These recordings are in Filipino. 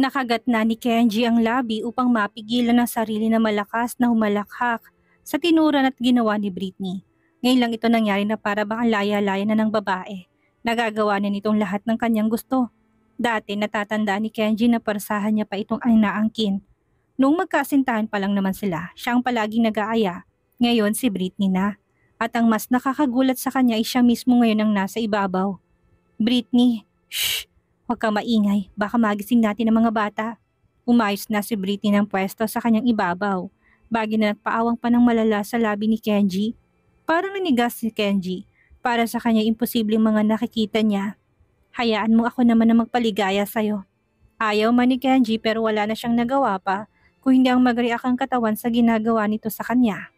Nakagat na ni Kenji ang labi upang mapigilan ang sarili na malakas na humalakhak sa tinuran at ginawa ni Britney. Ngayon lang ito nangyari na para bang ang laya-laya na ng babae. Nagagawa na nitong lahat ng kanyang gusto. Dati natatandaan ni Kenji na parasahan niya pa itong inaangkin. Noong magkasintahan pa lang naman sila, siya ang palaging nag-aaya. Ngayon si Britney na. At ang mas nakakagulat sa kanya ay siya mismo ngayon ang nasa ibabaw. Britney, shh! Huwag ka maingay, baka magising natin ang mga bata. Umayos na si Britney ng pwesto sa kanyang ibabaw. Bagay na nagpaawang pa ng malala sa labi ni Kenji. Parang nanigas si Kenji. Para sa kanya imposibleng mga nakikita niya. Hayaan mo ako naman na magpaligaya sa'yo. Ayaw man ni Kenji pero wala na siyang nagawa pa kung hindi ang mag-react ang katawan sa ginagawa nito sa kanya.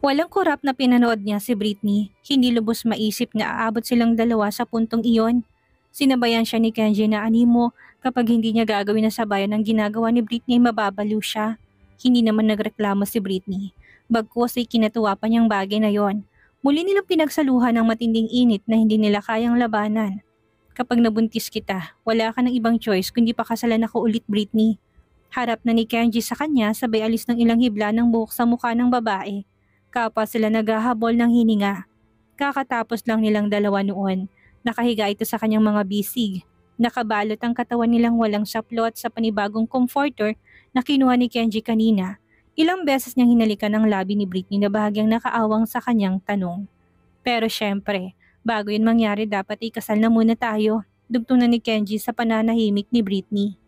Walang kurap na pinanood niya si Britney. Hindi lubos maisip na aabot silang dalawa sa puntong iyon. Sinabayan siya ni Kenji na animo kapag hindi niya gagawin na sabayan ang ginagawa ni Britney mababaliw siya. Hindi naman nagreklamo si Britney. Bagkus ay kinatuwa pa niyang bagay na yon. Muli nilang pinagsaluhan ng matinding init na hindi nila kayang labanan. Kapag nabuntis kita, wala ka ng ibang choice kundi pakasalan ako ulit Britney. Harap na ni Kenji sa kanya sabay alis ng ilang hibla ng buhok sa mukha ng babae. Kapwa sila naghahabol ng hininga. Kakatapos lang nilang dalawa noon. Nakahiga ito sa kanyang mga bisig. Nakabalot ang katawan nilang walang saplot sa panibagong comforter na kinuha ni Kenji kanina. Ilang beses niyang hinalikan ang labi ni Britney na bahagyang nakaawang sa kanyang tanong. Pero syempre, bago yun mangyari dapat ikasal na muna tayo. Dugtong na ni Kenji sa pananahimik ni Britney.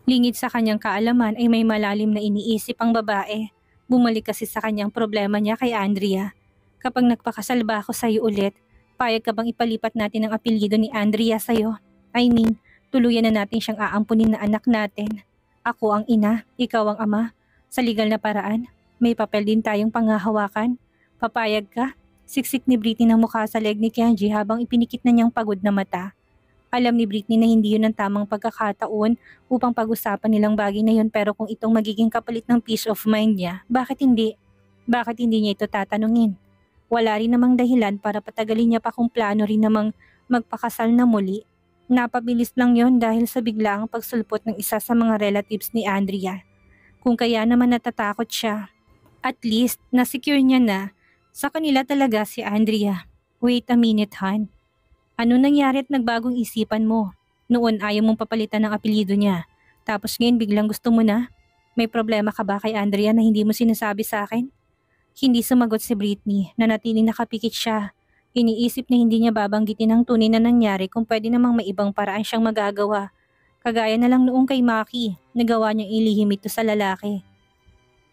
Lingid sa kanyang kaalaman ay may malalim na iniisip ang babae. Bumalik kasi sa kanyang problema niya kay Andrea. Kapag nagpakasal ba ako sa'yo ulit, payag ka bang ipalipat natin ang apelyido ni Andrea sa'yo? I mean, tuluyan na natin siyang aampunin na anak natin. Ako ang ina, ikaw ang ama. Sa legal na paraan, may papel din tayong panghahawakan. Papayag ka? Siksik ni Britney ng mukha sa leg ni Kenji habang ipinikit na niyang pagod na mata. Alam ni Britney na hindi yun ang tamang pagkakataon upang pag-usapan nilang bagay na yun pero kung itong magiging kapalit ng peace of mind niya, bakit hindi? Bakit hindi niya ito tatanungin? Wala rin namang dahilan para patagalin niya pa kung plano rin namang magpakasal na muli. Napabilis lang yon dahil sa biglaang pagsulpot ng isa sa mga relatives ni Andrea. Kung kaya naman natatakot siya. At least, nasecure niya na sa kanila talaga si Andrea. Wait a minute, Han. Ano nangyari at nagbagong isipan mo? Noon ayaw mong papalitan ng apelyido niya. Tapos ngayon biglang gusto mo na? May problema ka ba kay Andrea na hindi mo sinasabi sa akin? Hindi sumagot si Britney, nanatiling nakapikit siya. Iniisip na hindi niya babanggitin ang tunay na nangyari kung pwede namang may ibang paraan siyang magagawa. Kagaya na lang noong kay Maki, nagawa niyang ilihim ito sa lalaki.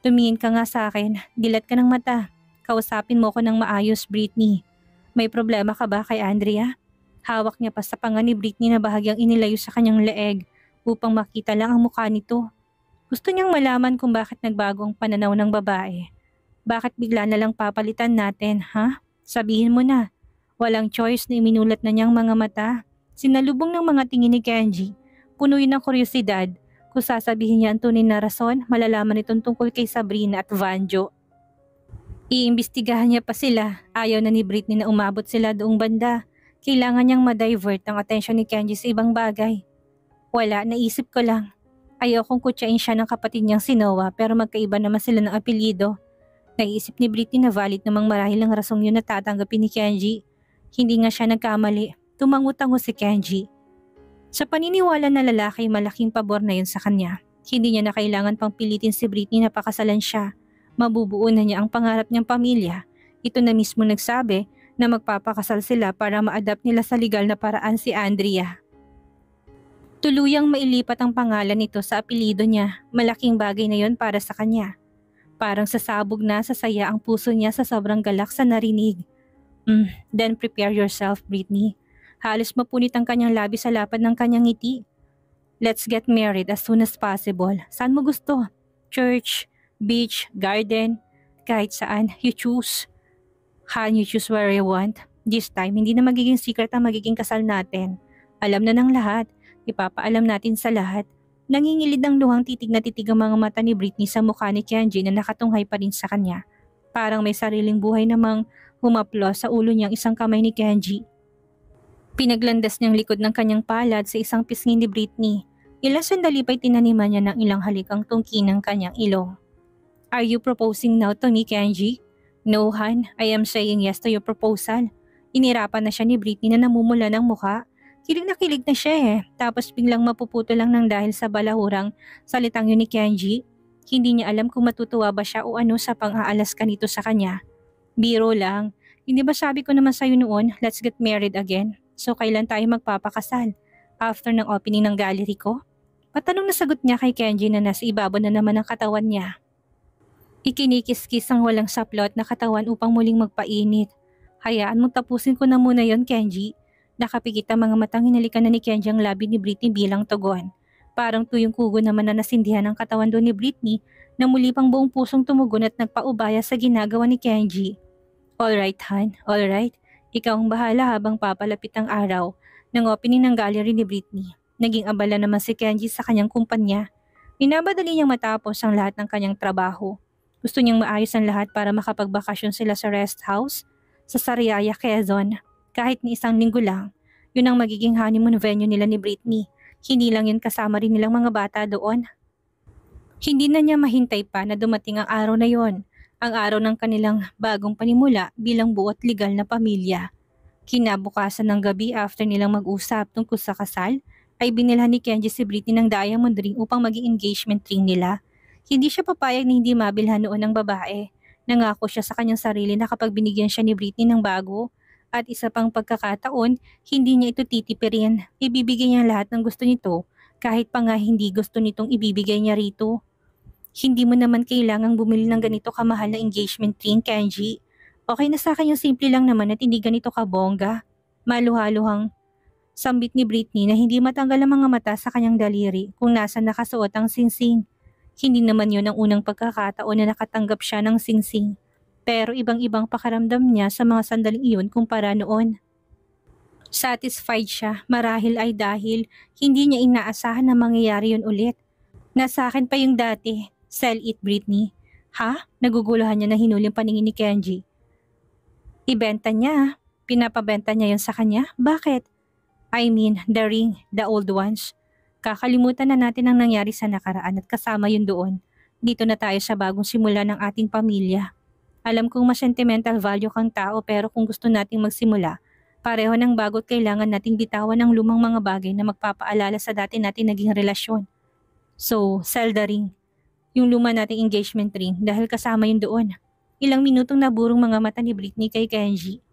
Tumingin ka nga sa akin, dilat ka ng mata. Kausapin mo ko ng maayos, Britney. May problema ka ba kay Andrea? Hawak niya pa sa panga ni Britney na bahagyang inilayo sa kanyang leeg upang makita lang ang mukha nito. Gusto niyang malaman kung bakit nagbago ang pananaw ng babae. Bakit bigla na lang papalitan natin, ha? Sabihin mo na. Walang choice na iminulat na niyang mga mata. Sinalubong ng mga tingin ni Kenji. Puno yun ng kuryosidad. Kung sasabihin niya ang tunay na rason, malalaman itong tungkol kay Sabrina at Vanjo. Iimbestigahan niya pa sila. Ayaw na ni Britney na umabot sila doong banda. Kailangan niyang ma-divert ang atensyon ni Kenji sa ibang bagay. Wala, naisip ko lang. Ayaw kong kutsain siya ng kapatid niyang si Noah pero magkaiba naman sila ng apelyido. Naisip ni Britney na valid namang marahil ang rasong yun na tatanggapin ni Kenji. Hindi nga siya nagkamali. Tumango-tango si Kenji. Sa paniniwala na lalaki, malaking pabor na yun sa kanya. Hindi niya na kailangan pang pilitin si Britney na pakasalan siya. Mabubuo na niya ang pangarap niyang pamilya. Ito na mismo nagsabi na magpapakasal sila para ma-adapt nila sa legal na paraan si Andrea. Tuluyang mailipat ang pangalan nito sa apelyido niya. Malaking bagay na yon para sa kanya. Parang sasabog na sa saya ang puso niya sa sobrang galak sa narinig. Then prepare yourself, Britney. Halos mapunit ang kanyang labi sa lapad ng kanyang ngiti. Let's get married as soon as possible. Saan mo gusto? Church, beach, garden, kahit saan, you choose. Han, you choose where you want. This time, hindi na magiging secret ang magiging kasal natin. Alam na ng lahat. Ipapaalam natin sa lahat. Nangingilid ang luhang titig na titig ang mga mata ni Britney sa mukha ni Kenji na nakatunghay pa rin sa kanya. Parang may sariling buhay namang humaplo sa ulo niyang isang kamay ni Kenji. Pinaglandas niyang likod ng kanyang palad sa isang pisngi ni Britney. Ilang sandali pa'y tinaniman niya ng ilang halikang tungki ng kanyang ilong. Are you proposing now to me, Kenji? No, Han. I am saying yes to your proposal. Inirapan na siya ni Britney na namumula ng muka. Kilig na siya tapos biglang mapuputo lang ng dahil sa balahurang salitang yun ni Kenji. Hindi niya alam kung matutuwa ba siya o ano sa pang-aalas ka nito sa kanya. Biro lang. Hindi ba sabi ko naman sa'yo noon, let's get married again? So kailan tayo magpapakasal? After ng opening ng gallery ko? Patanong na sagot niya kay Kenji na nasa ibabaw na naman ang katawan niya. Ikinikis-kis ang walang saplot na katawan upang muling magpainit. Hayaan mong tapusin ko na muna yon, Kenji. Nakapikit ang mga matang hinalikan na ni Kenji ang labi ni Britney bilang tugon. Parang tuyong kugo naman na nasindihan ang katawan doon ni Britney na muli pang buong pusong tumugon at nagpaubaya sa ginagawa ni Kenji. Alright, Han. Alright. Ikaw ang bahala habang papalapit ang araw ng opening ng gallery ni Britney. Naging abala naman si Kenji sa kanyang kumpanya. Minabadali niyang matapos ang lahat ng kanyang trabaho. Gusto niyang maayos ang lahat para makapagbakasyon sila sa rest house sa Sariaya, Quezon. Kahit ni isang linggo lang, yun ang magiging honeymoon venue nila ni Britney. Hindi lang yun kasama rin nilang mga bata doon. Hindi na niya mahintay pa na dumating ang araw na yon, ang araw ng kanilang bagong panimula bilang buo at legal na pamilya. Kinabukasan ng gabi after nilang mag-usap tungkol sa kasal, ay binilhan ni Kenji si Britney ng diamond ring upang maging engagement ring nila. Hindi siya papayag na hindi mabilhan noon ng babae. Nangako siya sa kanyang sarili na kapag binigyan siya ni Britney ng bago at isa pang pagkakataon, hindi niya ito titipirin. Ibibigay niya lahat ng gusto nito kahit pa nga hindi gusto nitong ibibigay niya rito. Hindi mo naman kailangang bumili ng ganito kamahal na engagement ring, Kenji. Okay na sa akin yung simple lang naman at hindi ganito kabongga. Maluhaluhang sambit ni Britney na hindi matanggal ang mga mata sa kanyang daliri kung nasa nakasuot ang singsing. Hindi naman yun ang unang pagkakataon na nakatanggap siya ng singsing. Pero ibang-ibang pakaramdam niya sa mga sandaling iyon kumpara noon. Satisfied siya marahil ay dahil hindi niya inaasahan na mangyayari yun ulit. Nasa akin pa yung dati. Sell it, Britney. Ha? Naguguluhan niya na hinuling paningin ni Kenji. Ibenta niya. Pinapabenta niya yun sa kanya? Bakit? I mean, the ring, the old ones. Kakalimutan na natin ang nangyari sa nakaraan at kasama yun doon. Dito na tayo sa bagong simula ng ating pamilya. Alam kong mas sentimental value kang tao pero kung gusto nating magsimula, pareho ng bago't kailangan nating bitawan ang lumang mga bagay na magpapaalala sa dati natin naging relasyon. So, sell the ring. Yung luma nating engagement ring dahil kasama yun doon. Ilang minutong naburong mga mata ni Britney kay Kenji.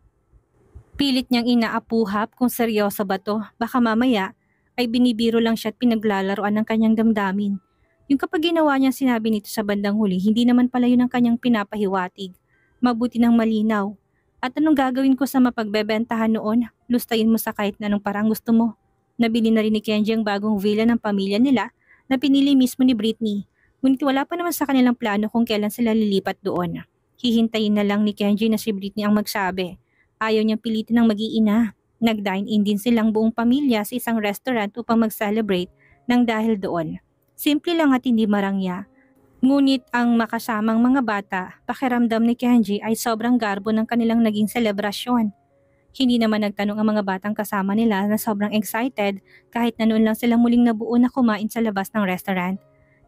Pilit niyang inaapuhap kung seryoso ba to, baka mamaya ay binibiro lang siya at pinaglalaroan ng kanyang damdamin. Yung kapag ginawa niya sinabi nito sa bandang huli, hindi naman pala yun ang kanyang pinapahiwatig. Mabuti ng malinaw. At anong gagawin ko sa mapagbebentahan noon? Lustayin mo sa kahit na anong parang gusto mo. Nabili na rin ni Kenji ang bagong villa ng pamilya nila na pinili mismo ni Britney. Ngunit wala pa naman sa kanilang plano kung kailan sila lilipat doon. Hihintayin na lang ni Kenji na si Britney ang magsabi. Ayaw niyang pilitin ng mag-iina. Nag-dine-in din silang buong pamilya sa isang restaurant upang mag-celebrate ng dahil doon. Simple lang at hindi marangya. Ngunit ang makasamang mga bata, pakiramdam ni Kenji ay sobrang garbo ng kanilang naging selebrasyon. Hindi naman nagtanong ang mga batang kasama nila na sobrang excited kahit na noon lang sila muling nabuo na kumain sa labas ng restaurant.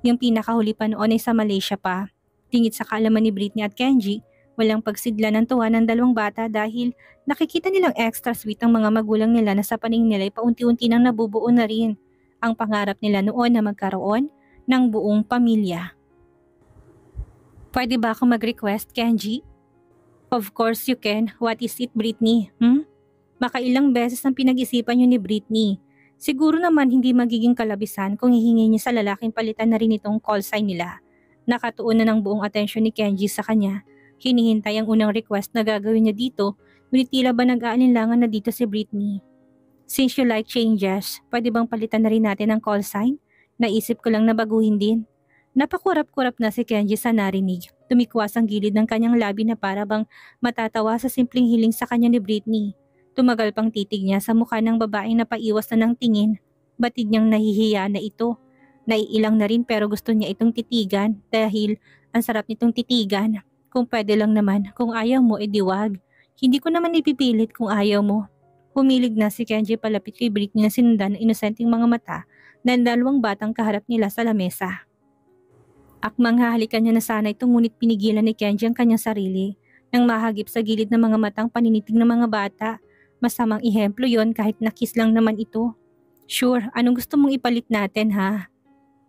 Yung pinakahuli pa noon ay sa Malaysia pa. Tingit sa kaalaman ni Britney at Kenji, walang pagsidla ng tuwa ng dalawang bata dahil nakikita nilang extra sweet ang mga magulang nila na sa paningin nila ay paunti-unti nang nabubuo na rin ang pangarap nila noon na magkaroon ng buong pamilya. Pwede ba akong mag-request, Kenji? Of course you can. What is it, Britney? Makailang beses ang pinag-isipan niyo ni Britney. Siguro naman hindi magiging kalabisan kung hihingi niya sa lalaking palitan na rin itong call sign nila. Nakatuon na ng buong atensyon ni Kenji sa kanya. Hinihintay ang unang request na gagawin niya dito, ngunit tila ba nag-aalinlangan na dito si Britney. Since you like changes, pwede bang palitan na rin natin ang call sign? Naisip ko lang na baguhin din. Napakurap-kurap na si Kenji sa narinig. Tumikwas ang gilid ng kanyang labi na para bang matatawa sa simpleng hiling sa kanya ni Britney. Tumagal pang titig niya sa mukha ng babaeng napaiwas na ng tingin. Batid niyang nahihiya na ito. Naiilang na rin pero gusto niya itong titigan dahil ang sarap nitong titigan. Kung pwede lang naman, kung ayaw mo, edi wag. Hindi ko naman ipipilit kung ayaw mo. Humilig na si Kenji palapit kay Britney na sinundan ng inosenteng mga mata ng dalawang batang kaharap nila sa lamesa. Akmang hahalikan niya na sana ito ngunit pinigilan ni Kenji ang kanyang sarili nang mahagip sa gilid ng mga matang paninitig ng mga bata. Masamang ihemplo yon kahit nakis lang naman ito. Sure, anong gusto mong ipalit natin ha?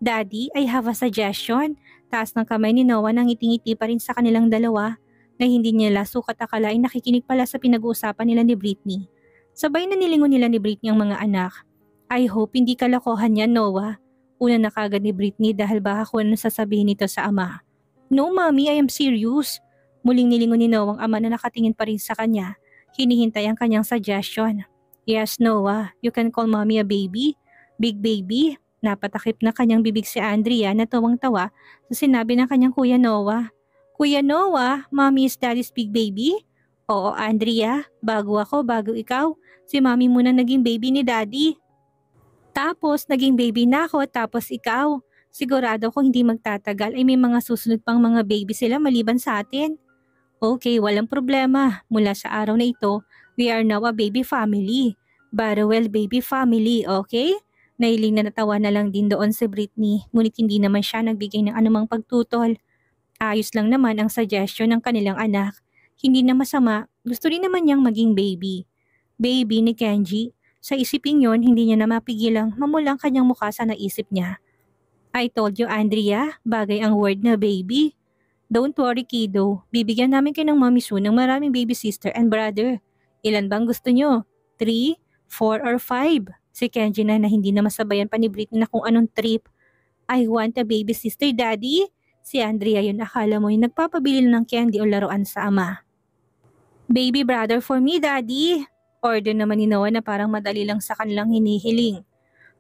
Daddy, I have a suggestion. Taas ng kamay ni Noah nang ngiti-ngiti pa rin sa kanilang dalawa na hindi nila sukat akalain nakikinig pala sa pinag-uusapan nila ni Britney. Sabay na nilingon nila ni Britney ang mga anak. I hope hindi kalokohan yan, Noah. Una na kagad ni Britney dahil baka kung ano sasabihin nito sa ama. No, mommy, I am serious. Muling nilingon ni Noah ang ama na nakatingin pa rin sa kanya. Hinihintay ang kanyang suggestion. Yes, Noah, you can call mommy a baby. Big baby. Napatakip na kanyang bibig si Andrea na tawang-tawa sa sinabi ng kanyang Kuya Noah. Kuya Noah, mommy is daddy's big baby? Oo, Andrea. Bago ikaw. Si mommy muna naging baby ni daddy. Tapos naging baby na ako tapos ikaw. Sigurado ko hindi magtatagal ay may mga susunod pang mga baby sila maliban sa atin. Okay, walang problema. Mula sa araw na ito, we are now a baby family. Barrowell baby family, okay? Nailing na natawa na lang din doon si Britney, ngunit hindi naman siya nagbigay ng anumang pagtutol. Ayos lang naman ang suggestion ng kanilang anak. Hindi na masama, gusto rin naman niyang maging baby. Baby ni Kenji. Sa isipin yon, hindi niya na mapigilang mamulang kanyang mukha sa naisip niya. I told you, Andrea, bagay ang word na baby. Don't worry, kiddo. Bibigyan namin kayo ng mommy soon ng maraming baby sister and brother. Ilan bang gusto nyo? 3, 4, or 5? Si Kenji na hindi na masabayan pa ni Britney na kung anong trip. I want a baby sister, daddy. Si Andrea yun, akala mo yung nagpapabili ng candy o laruan sa ama. Baby brother for me, daddy. Order naman ni Noah na parang madali lang sa kanilang hinihiling.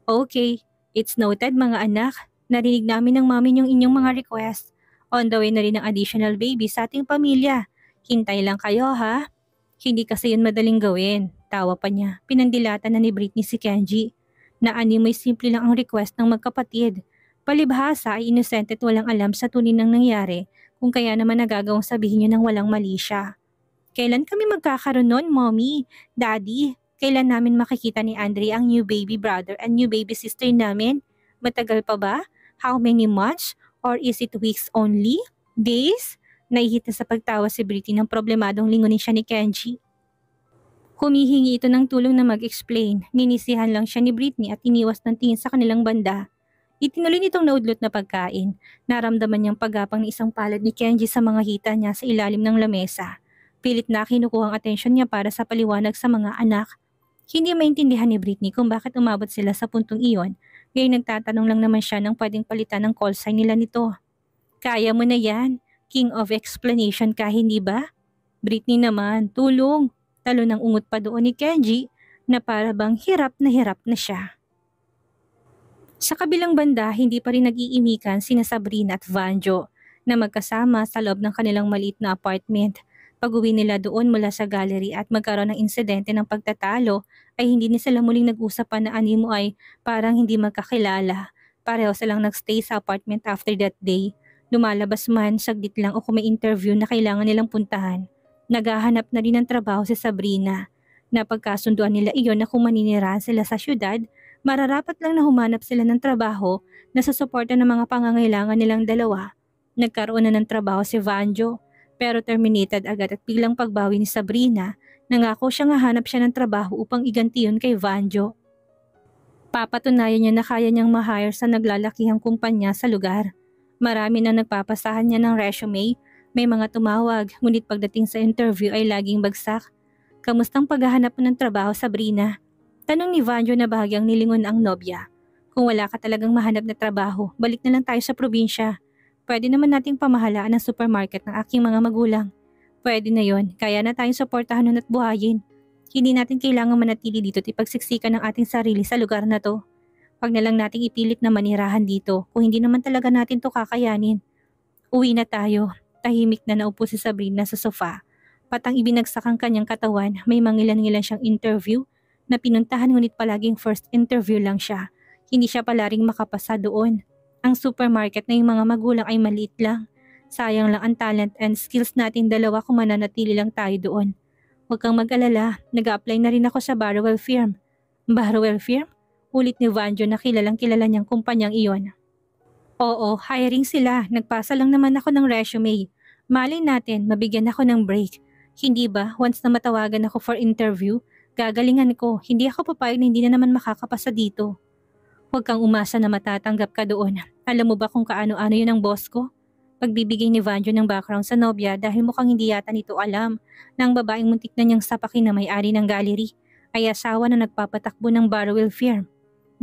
Okay, it's noted mga anak. Narinig namin ng mami yung inyong mga request. On the way na rin ang additional baby sa ating pamilya. Hintay lang kayo ha. Hindi kasi yun madaling gawin. Tawa pa niya. Pinandilatan na ni Britney si Kenji. Naanimoy simple lang ang request ng magkapatid. Palibhasa ay inosente at walang alam sa tunay ng nangyari kung kaya naman nagagawang sabihin niyo ng walang mali siya. Kailan kami magkakaroon nun, mommy? Daddy, kailan namin makikita ni Andre ang new baby brother and new baby sister namin? Matagal pa ba? How many months? Or is it weeks only? Days? Naihit na sa pagtawa si Britney ng problemadong lingunin siya ni Kenji. Humihingi ito ng tulong na mag-explain. Ninisihan lang siya ni Britney at iniwas ng tingin sa kanilang banda. Itinuloy nitong naudlot na pagkain. Naramdaman niyang paggapang ng isang palad ni Kenji sa mga hita niya sa ilalim ng lamesa. Pilit na kinukuha ang atensyon niya para sa paliwanag sa mga anak. Hindi maintindihan ni Britney kung bakit umabot sila sa puntong iyon, ngayon nagtatanong lang naman siya ng pwedeng palitan ng call sign nila nito. Kaya mo na yan, king of explanation ka hindi ba? Britney naman, tulong. Talo ng ungot pa doon ni Kenji na para bang hirap na siya. Sa kabilang banda, hindi pa rin nag-iimikan sina Sabrina at Vanjo na magkasama sa loob ng kanilang maliit na apartment. Pag-uwi nila doon mula sa gallery at magkaroon ng insidente ng pagtatalo ay hindi na sila muling nag-usapan na animo ay parang hindi magkakilala. Pareho silang nagstay sa apartment after that day. Lumalabas man saglit lang o kung may interview na kailangan nilang puntahan. Naghahanap na rin ng trabaho si Sabrina. Napagkasunduan nila iyon na kung maninirahan sila sa syudad, mararapat lang na humanap sila ng trabaho na sa suporta ng mga pangangailangan nilang dalawa. Nagkaroon na ng trabaho si Vanjo. Pero terminated agad at biglang pagbawi ni Sabrina, nangako siyang hahanap siya ng trabaho upang iganti yun kay Vanjo. Papatunayan niya na kaya niyang ma-hire sa naglalakihang kumpanya sa lugar. Marami na nagpapasahan niya ng resume, may mga tumawag, ngunit pagdating sa interview ay laging bagsak. Kamustang paghahanap mo ng trabaho, Sabrina? Tanong ni Vanjo na bahagyang nilingon ang nobya. Kung wala ka talagang mahanap na trabaho, balik na lang tayo sa probinsya. Pwede naman nating pamahalaan ang supermarket ng aking mga magulang. Pwede na yon, kaya na tayong suportahan nun at buhayin. Hindi natin kailangan manatili dito at ipagsiksikan ng ating sarili sa lugar na to. Huwag na lang nating ipilit na manirahan dito kung hindi naman talaga natin to kakayanin. Uwi na tayo. Tahimik na naupo si Sabrina sa sofa. Patang ibinagsak ang kanyang katawan, may mangilan-ngilan siyang interview na pinuntahan ngunit palaging first interview lang siya. Hindi siya palaring makapasa doon. Ang supermarket na yung mga magulang ay maliit lang. Sayang lang ang talent and skills natin dalawa kung mananatili lang tayo doon. Huwag kang mag-alala, nag-a-apply na rin ako sa Barrowell Firm. Barrowell Firm? Ulit ni Vanjo na kilalang kilala niyang kumpanyang iyon. Oo, hiring sila. Nagpasa lang naman ako ng resume. Malay natin, mabigyan ako ng break. Hindi ba, once na matawagan ako for interview, gagalingan ko. Hindi ako papayag na hindi na naman makakapasa dito. Huwag kang umasa na matatanggap ka doon. Alam mo ba kung kaano-ano yun ang boss ko? Pagbibigay ni Vanjo ng background sa nobya dahil mukhang hindi yata nito alam na ang babaeng muntik na niyang sapakin na may-ari ng gallery ay asawa na nagpapatakbo ng Barwell firm.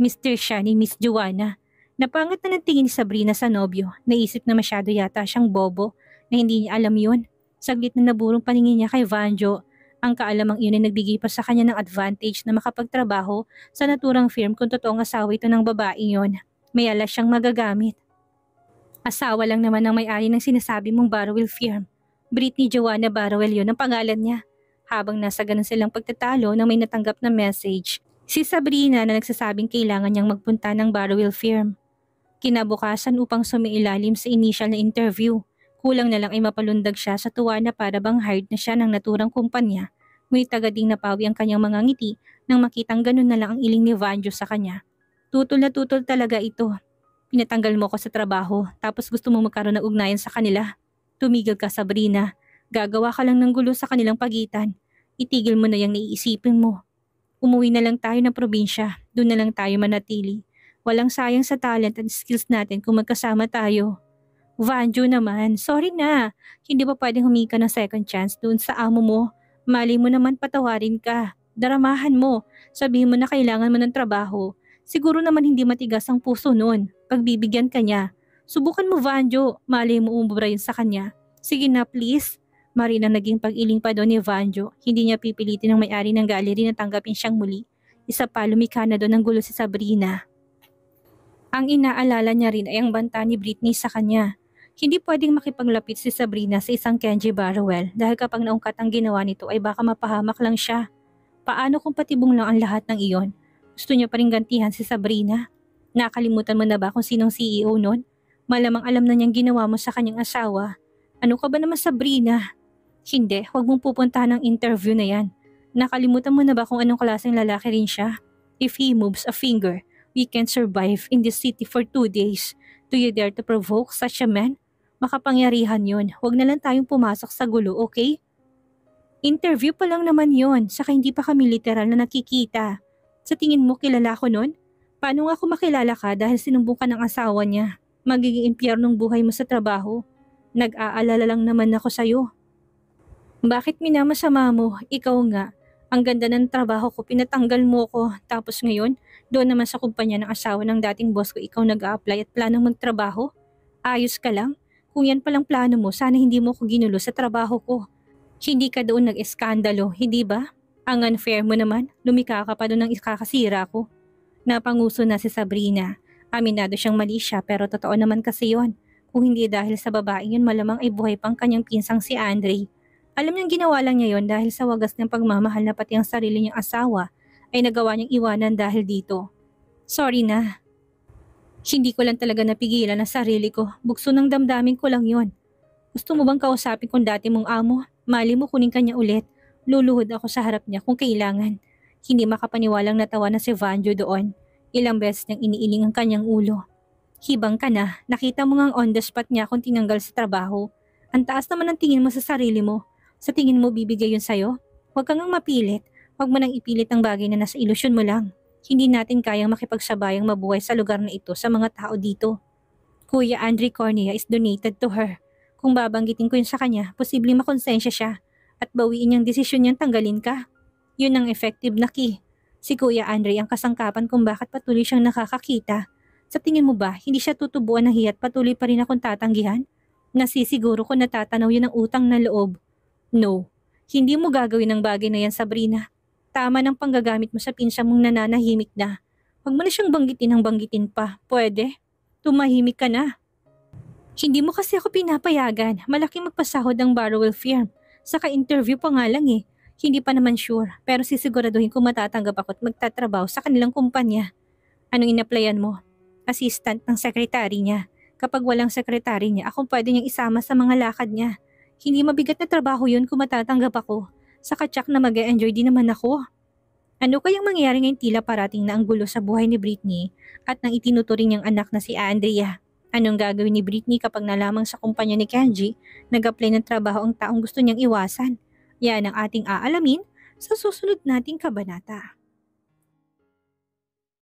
Mr. siya ni Miss Joanna. Napangat na ng tingin ni Sabrina sa nobyo. Naisip na masyado yata siyang bobo na hindi niya alam yun. Saglit na naburong paningin niya kay Vanjo. Ang kaalamang iyon ay nagbigay pa sa kanya ng advantage na makapagtrabaho sa naturang firm kung totoong asawa ito ng babaeng yon. May alas siyang magagamit. Asawa lang naman ng may-ari ng sinasabi mong Barwell firm. Britney Joanna Barwell yun ang pangalan niya. Habang nasa ganun silang pagtatalo na may natanggap na message, si Sabrina na nagsasabing kailangan niyang magpunta ng Barwell firm. Kinabukasan upang sumiilalim sa initial na interview. Kulang na lang ay mapalundag siya sa tuwa na para bang hired na siya ng naturang kumpanya. Ngunit tagading napawi ang kanyang mga ngiti nang makitang ganun na lang ang iling ni Vanjo sa kanya. Tutol na tutol talaga ito. Pinatanggal mo ko sa trabaho tapos gusto mo magkaroon ng ugnayan sa kanila. Tumigil ka, Sabrina. Gagawa ka lang ng gulo sa kanilang pagitan. Itigil mo na yung naiisipin mo. Umuwi na lang tayo ng probinsya. Doon na lang tayo manatili. Walang sayang sa talent at skills natin kung magkasama tayo. Vanjo naman, sorry na. Hindi ba pwedeng humingi ka ng second chance doon sa amo mo? Mali mo naman patawarin ka. Daramahan mo. Sabihin mo na kailangan mo ng trabaho. Siguro naman hindi matigas ang puso noon. Pagbibigyan ka niya. Subukan mo, Vanjo. Mali mo umubra yun sa kanya. Sige na, please. Marina naging pag-iling pa doon ni Vanjo. Hindi niya pipilitin ng may-ari ng gallery na tanggapin siyang muli. Isa pa, lumikha na doon ng gulo si Sabrina. Ang inaalala niya rin ay ang banta ni Britney sa kanya. Hindi pwedeng makipaglapit si Sabrina sa isang Kenji Barwell dahil kapag naungkat ang ginawa nito ay baka mapahamak lang siya. Paano kung patibong lang ang lahat ng iyon? Gusto niya pa rin gantihan si Sabrina? Nakalimutan mo na ba kung sinong CEO nun? Malamang alam na niyang ginawa mo sa kanyang asawa. Ano ka ba naman, Sabrina? Hindi, huwag mong pupuntahan ng interview na yan. Nakalimutan mo na ba kung anong klaseng lalaki rin siya? If he moves a finger, we can survive in this city for 2 days. Do you dare to provoke such a man? Makapangyarihan yun. Huwag na lang tayong pumasok sa gulo, okay? Interview pa lang naman yon, saka hindi pa kami literal na nakikita. Sa tingin mo kilala ko nun? Paano nga ako makilala ka dahil sinumbong ka ng asawa niya? Magiging impyernong buhay mo sa trabaho. Nag-aalala lang naman ako sa'yo. Bakit minamasama mo? Ikaw nga. Ang ganda ng trabaho ko, pinatanggal mo ko. Tapos ngayon, doon naman sa kumpanya ng asawa ng dating boss ko, ikaw nag-a-apply at planong magtrabaho? Ayos ka lang? Kung yan palang plano mo, sana hindi mo ko ginulo sa trabaho ko. Hindi ka doon nag-eskandalo, hindi ba? Ang unfair mo naman, lumika ka pa doon ng ikakasira ko. Napanguso na si Sabrina. Aminado siyang mali siya pero totoo naman kasi yon. Kung hindi dahil sa babaeng yun, malamang ay buhay pang kanyang pinsang si Andre. Alam niyang ginawa lang niya yon dahil sa wagas ng pagmamahal na pati ang sarili niyang asawa ay nagawa niyang iwanan dahil dito. Sorry na. Hindi ko lang talaga napigilan ang sarili ko. Bukso ng damdamin ko lang yon. Gusto mo bang kausapin kung dati mong amo? Mali mo kunin kanya ulit. Luluhod ako sa harap niya kung kailangan. Hindi makapaniwalang natawa na si Vanjo doon. Ilang beses niyang iniiling ang kanyang ulo. Hibang ka na. Nakita mo ngang on the spot niya akong tinanggal sa trabaho. Ang taas naman ang tingin mo sa sarili mo. Sa tingin mo bibigay yun sa'yo? Huwag kang ngang mapilit. Huwag mo nang ipilit ang bagay na nasa ilusyon mo lang. Hindi natin kayang makipagsabayang mabuhay sa lugar na ito sa mga tao dito. Kuya Andre Cornea is donated to her. Kung babanggitin ko yun sa kanya, posibleng makonsensya siya at bawiin niyang desisyon niyang tanggalin ka. Yun ang effective na key. Si Kuya Andre ang kasangkapan kung bakit patuloy siyang nakakakita. Sa tingin mo ba, hindi siya tutubuan ng hiyat patuloy pa rin akong tatanggihan? Nasisiguro ko natatanaw yun ang utang na loob. No, hindi mo gagawin ang bagay na yan, Sabrina. Tama ng panggagamit mo sa pinsa mong nananahimik na. Huwag mo na siyang banggitin ng banggitin pa. Pwede? Tumahimik ka na. Hindi mo kasi ako pinapayagan. Malaking magpasahod ang Barwell firm. Saka interview pa nga lang eh. Hindi pa naman sure. Pero sisiguraduhin ko matatanggap ako at magtatrabaho sa kanilang kumpanya. Anong inaplayan mo? Assistant ng sekretary niya. Kapag walang sekretary niya, ako pwede niyang isama sa mga lakad niya. Hindi mabigat na trabaho yun kung matatanggap ako. Saka tsak na mag-e-enjoy din naman ako. Ano kayang mangyayari ngayong tila parating na ang gulo sa buhay ni Britney at nang itinuturing niyang anak na si Andrea? Anong gagawin ni Britney kapag nalamang sa kumpanya ni Kenji, nag-apply ng trabaho ang taong gusto niyang iwasan? Yan ang ating aalamin sa susunod nating kabanata.